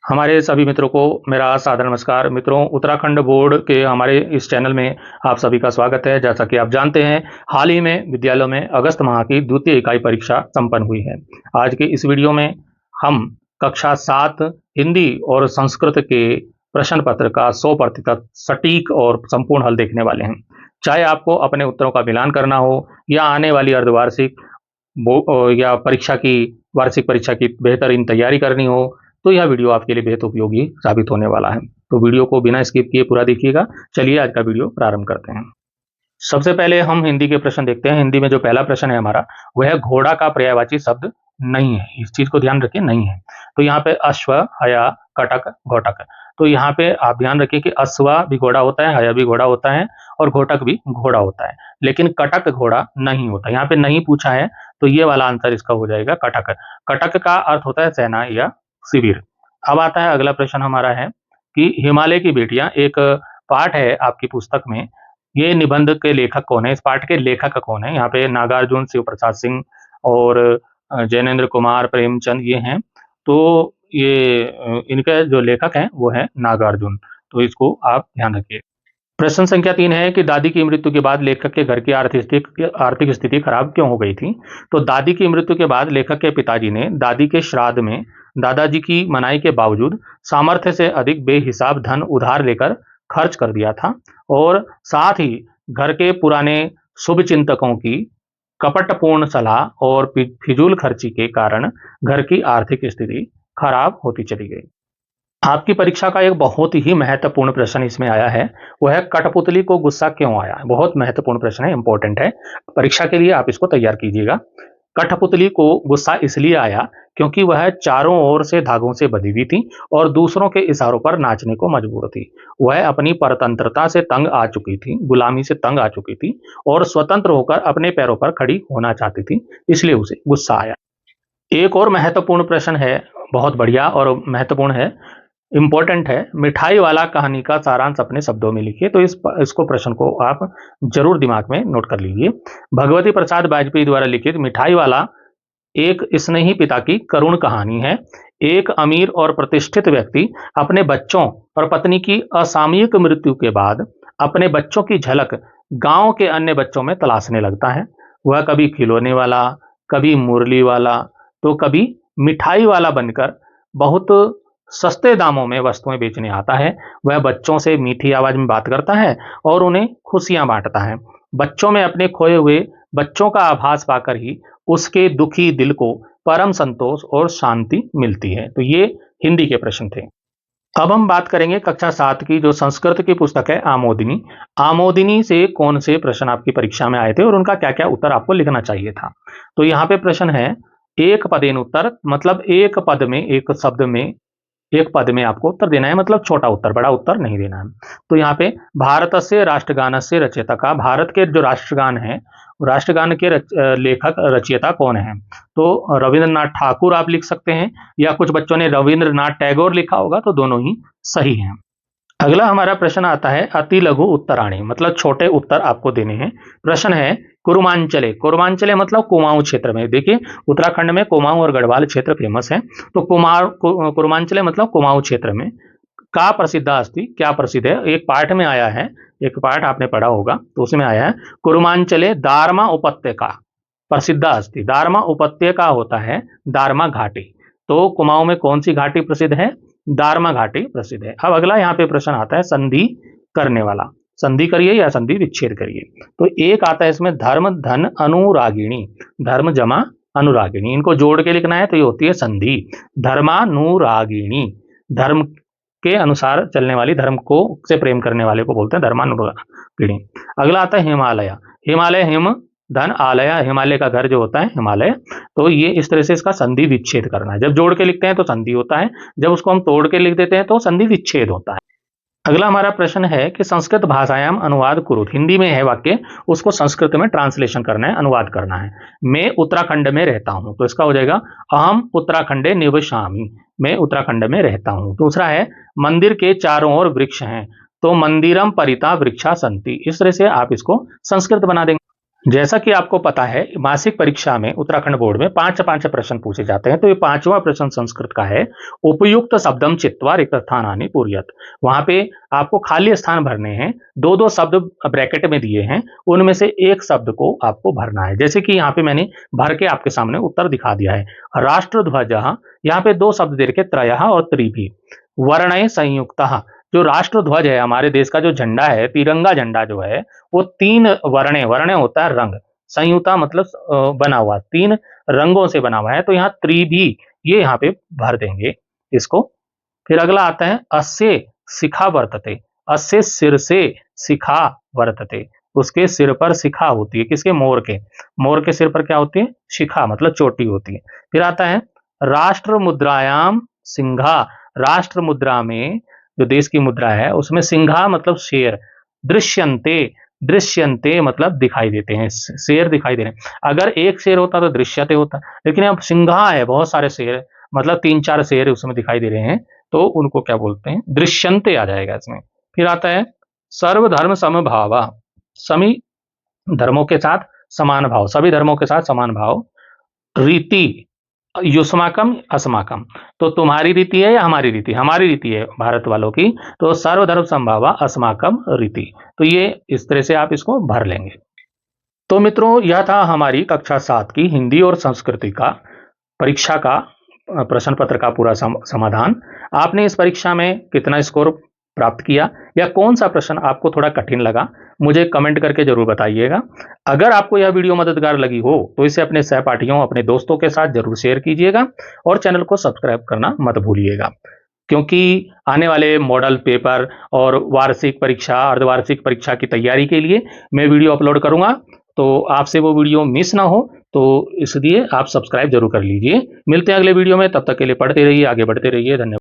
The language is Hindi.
हमारे सभी मित्रों को मेरा सादर नमस्कार। मित्रों, उत्तराखंड बोर्ड के हमारे इस चैनल में आप सभी का स्वागत है। जैसा कि आप जानते हैं, हाल ही में विद्यालयों में अगस्त माह की द्वितीय इकाई परीक्षा संपन्न हुई है। आज के इस वीडियो में हम कक्षा 7 हिंदी और संस्कृत के प्रश्न पत्र का 100% सटीक और संपूर्ण हल देखने वाले हैं। चाहे आपको अपने उत्तरों का मिलान करना हो या आने वाली अर्धवार्षिक या परीक्षा की वार्षिक परीक्षा की बेहतरीन तैयारी करनी हो, तो यह वीडियो आपके लिए बेहद उपयोगी साबित होने वाला है। तो वीडियो को बिना स्किप किए पूरा देखिएगा। चलिए आज का वीडियो प्रारंभ करते हैं। सबसे पहले हम हिंदी के प्रश्न देखते हैं। हिंदी में जो पहला प्रश्न है हमारा, वह घोड़ा का पर्यायवाची शब्द नहीं है। इस चीज को ध्यान रखिए, नहीं है। तो यहाँ पे अश्व, हया, कटक, घोटक। तो यहाँ पे आप ध्यान रखिए कि अश्व भी घोड़ा होता है, हया भी घोड़ा होता है और घोटक भी घोड़ा होता है, लेकिन कटक घोड़ा नहीं होता। यहाँ पे नहीं पूछा है, तो ये वाला आंसर इसका हो जाएगा कटक। कटक का अर्थ होता है सेना या शिविर। अब आता है अगला प्रश्न हमारा है कि हिमालय की बेटियां एक पाठ है आपकी पुस्तक में। ये निबंध के लेखक कौन है? इस पाठ के लेखक कौन है? यहाँ पे नागार्जुन, शिव प्रसाद सिंह और जैनेन्द्र कुमार, प्रेमचंद ये हैं। तो ये इनके जो लेखक हैं वो है नागार्जुन। तो इसको आप ध्यान रखिए। प्रश्न संख्या 3 है कि दादी की मृत्यु के बाद लेखक के घर की आर्थिक स्थिति खराब क्यों हो गई थी? तो दादी की मृत्यु के बाद लेखक के पिताजी ने दादी के श्राद्ध में दादाजी की मनाही के बावजूद सामर्थ्य से अधिक बेहिसाब धन उधार लेकर खर्च कर दिया था, और साथ ही घर के पुराने शुभ चिंतकों की कपटपूर्ण सलाह और फिजूल खर्ची के कारण घर की आर्थिक स्थिति खराब होती चली गई। आपकी परीक्षा का एक बहुत ही महत्वपूर्ण प्रश्न इसमें आया है, वह है कठपुतली को गुस्सा क्यों आया। बहुत महत्वपूर्ण प्रश्न है, इंपॉर्टेंट है। परीक्षा के लिए आप इसको तैयार कीजिएगा। कठपुतली को गुस्सा इसलिए आया क्योंकि वह चारों ओर से धागों से बंधी हुई थी और दूसरों के इशारों पर नाचने को मजबूर थी। वह अपनी परतंत्रता से तंग आ चुकी थी, गुलामी से तंग आ चुकी थी और स्वतंत्र होकर अपने पैरों पर खड़ी होना चाहती थी, इसलिए उसे गुस्सा आया। एक और महत्वपूर्ण प्रश्न है, बहुत बढ़िया और महत्वपूर्ण है, इंपॉर्टेंट है। मिठाई वाला कहानी का सारांश अपने शब्दों में लिखिए। तो इसको प्रश्न को आप जरूर दिमाग में नोट कर लीजिए। भगवती प्रसाद वाजपेयी द्वारा लिखित मिठाई वाला एक स्नेही पिता की करुण कहानी है। एक अमीर और प्रतिष्ठित व्यक्ति अपने बच्चों और पत्नी की असामयिक मृत्यु के बाद अपने बच्चों की झलक गांव के अन्य बच्चों में तलाशने लगता है। वह कभी खिलौने वाला, कभी मुरली वाला, तो कभी मिठाई वाला बनकर बहुत सस्ते दामों में वस्तुएं बेचने आता है। वह बच्चों से मीठी आवाज में बात करता है और उन्हें खुशियां बांटता है। बच्चों में अपने खोए हुए बच्चों का आभास पाकर ही उसके दुखी दिल को परम संतोष और शांति मिलती है। तो ये हिंदी के प्रश्न थे। अब हम बात करेंगे कक्षा 7 की जो संस्कृत की पुस्तक है आमोदिनी। आमोदिनी से कौन से प्रश्न आपकी परीक्षा में आए थे और उनका क्या क्या उत्तर आपको लिखना चाहिए था। तो यहाँ पे प्रश्न है, एक पदेन उत्तर, मतलब एक पद में, एक शब्द में, एक पद में आपको उत्तर देना है, मतलब छोटा उत्तर, बड़ा उत्तर नहीं देना है। तो यहाँ पे भारत से राष्ट्रगान से रचयिता का, भारत के जो राष्ट्रगान है, राष्ट्रगान के लेखक रचयिता कौन है? तो रविंद्रनाथ ठाकुर आप लिख सकते हैं, या कुछ बच्चों ने रविंद्रनाथ टैगोर लिखा होगा, तो दोनों ही सही हैं। अगला हमारा प्रश्न आता है अति लघु उत्तराणी, मतलब छोटे उत्तर आपको देने हैं। प्रश्न है कुरुमांचले। कुरुमांचले मतलब कुमाऊं क्षेत्र में। देखिए, उत्तराखंड में कुमाऊं और गढ़वाल क्षेत्र फेमस है। तो कुरुमांचले मतलब कुमाऊं क्षेत्र में का प्रसिद्ध अस्ति, क्या प्रसिद्ध है? एक पाठ में आया है, एक पाठ आपने पढ़ा होगा, तो उसमें आया है कुरुमांचले दारमा उपत्यका प्रसिद्ध अस्ति। दारमा उपत्यका होता है दारमा घाटी। तो कुमाऊं में कौन सी घाटी प्रसिद्ध है? दारमा घाटी प्रसिद्ध है। अब अगला यहाँ पे प्रश्न आता है संधि करने वाला। संधि करिए या संधि विच्छेद करिए। तो एक आता है इसमें धर्म धन अनुरागिणी, धर्म जमा अनुरागिणी, इनको जोड़ के लिखना है, तो ये होती है संधि। धर्मानुरागिणी, धर्म के अनुसार चलने वाली, धर्म को से प्रेम करने वाले को बोलते हैं धर्मानुरागिणी। अगला आता है हिमालय। हिमालय हिम धन आलय, हिमालय का घर जो होता है हिमालय। तो ये इस तरह से इसका संधि विच्छेद करना है। जब जोड़ के लिखते हैं तो संधि होता है, जब उसको हम तोड़ के लिख देते हैं तो संधि विच्छेद होता है। अगला हमारा प्रश्न है कि संस्कृत भाषायाम अनुवाद कुरुत। हिंदी में है वाक्य, उसको संस्कृत में ट्रांसलेशन करना है, अनुवाद करना है। मैं उत्तराखंड में रहता हूं, तो इसका हो जाएगा अहम उत्तराखंडे निवसामि, मैं उत्तराखंड में रहता हूं। दूसरा है मंदिर के चारों ओर वृक्ष हैं, तो मंदिरम परिता वृक्षा संति। इस तरह से आप इसको संस्कृत बना देंगे। जैसा कि आपको पता है, मासिक परीक्षा में उत्तराखंड बोर्ड में 5 प्रश्न पूछे जाते हैं। तो ये 5वां प्रश्न संस्कृत का है। उपयुक्त शब्दम चित्वा रिक्त स्थानानि पूरयत। वहां पे आपको खाली स्थान भरने हैं। दो दो शब्द ब्रैकेट में दिए हैं, उनमें से एक शब्द को आपको भरना है। जैसे कि यहाँ पे मैंने भर के आपके सामने उत्तर दिखा दिया है। राष्ट्रध्वज, यहाँ पे 2 शब्द दे रखे, त्रयः और त्रिभि। वर्णय संयुक्तः, जो राष्ट्र ध्वज है, हमारे देश का जो झंडा है, तिरंगा झंडा जो है, वो 3 वर्णे, वर्णे होता है रंग, संयुता मतलब बना हुआ, 3 रंगों से बना हुआ है। तो यहाँ त्रिभी, ये यहाँ पे भर देंगे इसको। फिर अगला आता है अस्य शिखा वर्तते। अस्य सिर से, शिखा वर्तते, उसके सिर पर शिखा होती है। किसके? मोर के। मोर के सिर पर क्या होती है? शिखा, मतलब चोटी होती है। फिर आता है राष्ट्र मुद्रायाम सिंघा। राष्ट्र मुद्रा में, जो देश की मुद्रा है, उसमें सिंघा मतलब शेर। दृश्यंते, दृश्यंते मतलब दिखाई देते हैं, शेर दिखाई दे रहे हैं। अगर एक शेर होता तो दृश्यते होता, लेकिन अब सिंघा है, बहुत सारे शेर, मतलब 3-4 शेर उसमें दिखाई दे रहे हैं, तो उनको क्या बोलते हैं? दृश्यंते आ जाएगा इसमें। फिर आता है सर्वधर्म समभावा। सभी धर्मों के साथ समान भाव, सभी धर्मों के साथ समान भाव। रीति, युष्माकम अस्माकम, तो तुम्हारी रीति है या हमारी रीति? हमारी रीति है भारत वालों की। तो सर्वधर्म संभावा अस्माकम रीति। तो ये इस तरह से आप इसको भर लेंगे। तो मित्रों, यह था हमारी कक्षा 7 की हिंदी और संस्कृति का परीक्षा का प्रश्न पत्र का पूरा समाधान। आपने इस परीक्षा में कितना स्कोर प्राप्त किया, या कौन सा प्रश्न आपको थोड़ा कठिन लगा, मुझे कमेंट करके जरूर बताइएगा। अगर आपको यह वीडियो मददगार लगी हो तो इसे अपने सहपाठियों, अपने दोस्तों के साथ जरूर शेयर कीजिएगा, और चैनल को सब्सक्राइब करना मत भूलिएगा। क्योंकि आने वाले मॉडल पेपर और वार्षिक परीक्षा, अर्धवार्षिक परीक्षा की तैयारी के लिए मैं वीडियो अपलोड करूंगा, तो आपसे वो वीडियो मिस ना हो, तो इसलिए आप सब्सक्राइब जरूर कर लीजिए। मिलते हैं अगले वीडियो में, तब तक के लिए पढ़ते रहिए, आगे बढ़ते रहिए। धन्यवाद।